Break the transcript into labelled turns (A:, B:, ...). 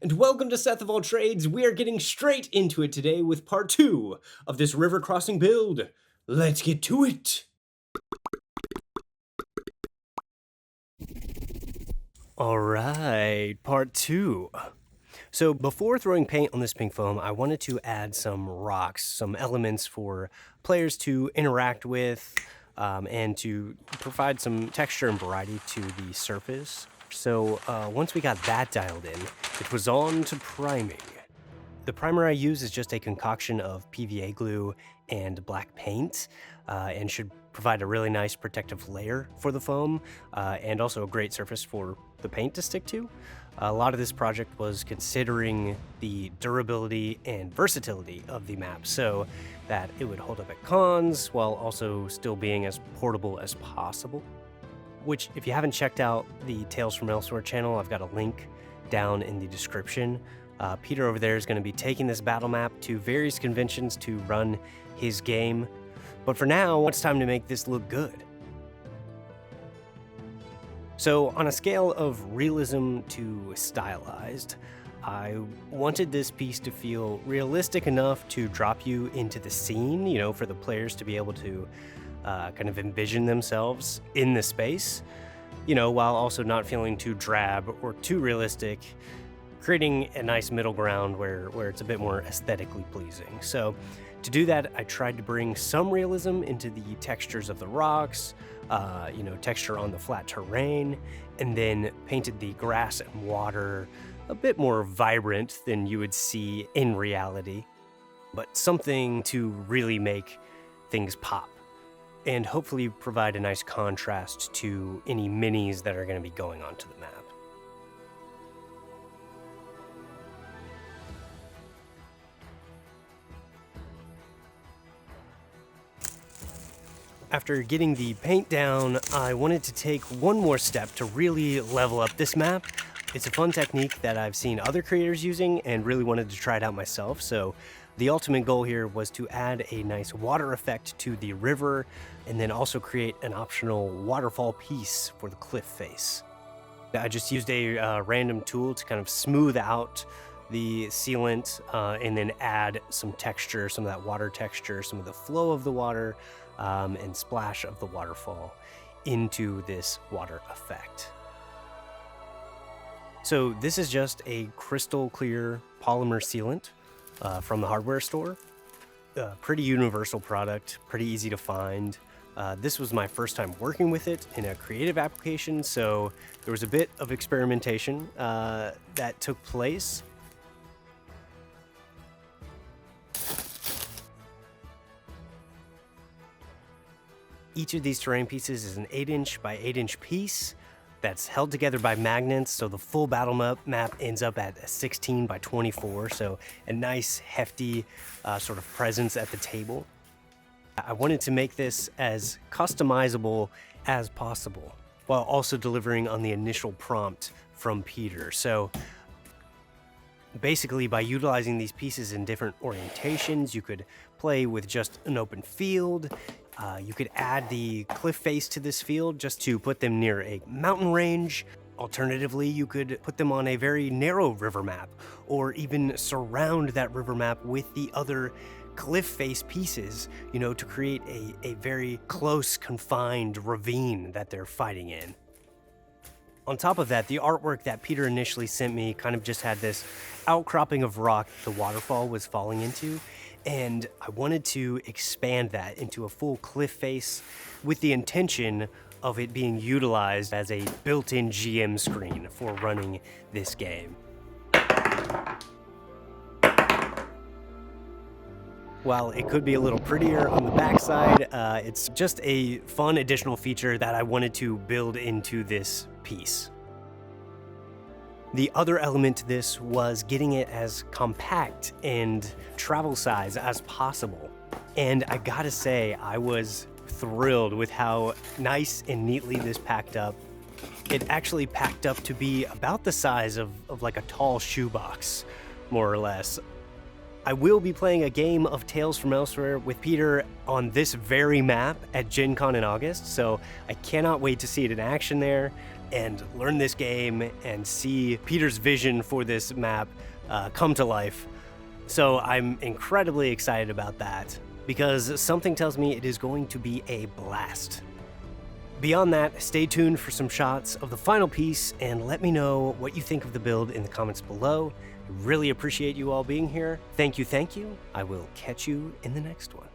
A: and welcome to Seth of All Trades. We are getting straight into it today with part 2 of this river crossing build. Let's get to it! Alright, part 2. So before throwing paint on this pink foam, I wanted to add some rocks, some elements for players to interact with, and to provide some texture and variety to the surface. So once we got that dialed in, it was on to priming. The primer I use is just a concoction of PVA glue and black paint, and should provide a really nice protective layer for the foam, and also a great surface for the paint to stick to. A lot of this project was considering the durability and versatility of the map so that it would hold up at cons while also still being as portable as possible. Which, if you haven't checked out the Tales from Elsewhere channel, I've got a link down in the description. Peter over there is going to be taking this battle map to various conventions to run his game. But for now, it's time to make this look good. So on a scale of realism to stylized, I wanted this piece to feel realistic enough to drop you into the scene, for the players to be able to kind of envision themselves in the space, while also not feeling too drab or too realistic, creating a nice middle ground where it's a bit more aesthetically pleasing. So to do that, I tried to bring some realism into the textures of the rocks, texture on the flat terrain, and then painted the grass and water a bit more vibrant than you would see in reality, but something to really make things pop and hopefully provide a nice contrast to any minis that are going to be going onto the map. After getting the paint down, I wanted to take one more step to really level up this map. It's a fun technique that I've seen other creators using and really wanted to try it out myself. So the ultimate goal here was to add a nice water effect to the river and then also create an optional waterfall piece for the cliff face. I just used a random tool to kind of smooth out the sealant and then add some texture, some of that water texture, some of the flow of the water, and splash of the waterfall into this water effect. So this is just a crystal clear polymer sealant from the hardware store. Pretty universal product, pretty easy to find. This was my first time working with it in a creative application, so there was a bit of experimentation that took place. Each of these terrain pieces is an 8-inch by 8-inch piece that's held together by magnets, so the full battle map ends up at a 16 by 24, so a nice hefty sort of presence at the table. I wanted to make this as customizable as possible while also delivering on the initial prompt from Peter. So basically, by utilizing these pieces in different orientations, you could play with just an open field. You could add the cliff face to this field just to put them near a mountain range. Alternatively, you could put them on a very narrow river map, or even surround that river map with the other cliff face pieces, to create a very close, confined ravine that they're fighting in. On top of that, the artwork that Peter initially sent me kind of just had this outcropping of rock the waterfall was falling into, and I wanted to expand that into a full cliff face with the intention of it being utilized as a built-in GM screen for running this game. While it could be a little prettier on the backside, it's just a fun additional feature that I wanted to build into this piece. The other element to this was getting it as compact and travel size as possible. And I gotta say, I was thrilled with how nice and neatly this packed up. It actually packed up to be about the size of like a tall shoebox, more or less. I will be playing a game of Tales from Elsewhere with Peter on this very map at Gen Con in August, so I cannot wait to see it in action there and learn this game and see Peter's vision for this map come to life. So I'm incredibly excited about that, because something tells me it is going to be a blast. Beyond that, stay tuned for some shots of the final piece and let me know what you think of the build in the comments below. I really appreciate you all being here. Thank you. I will catch you in the next one.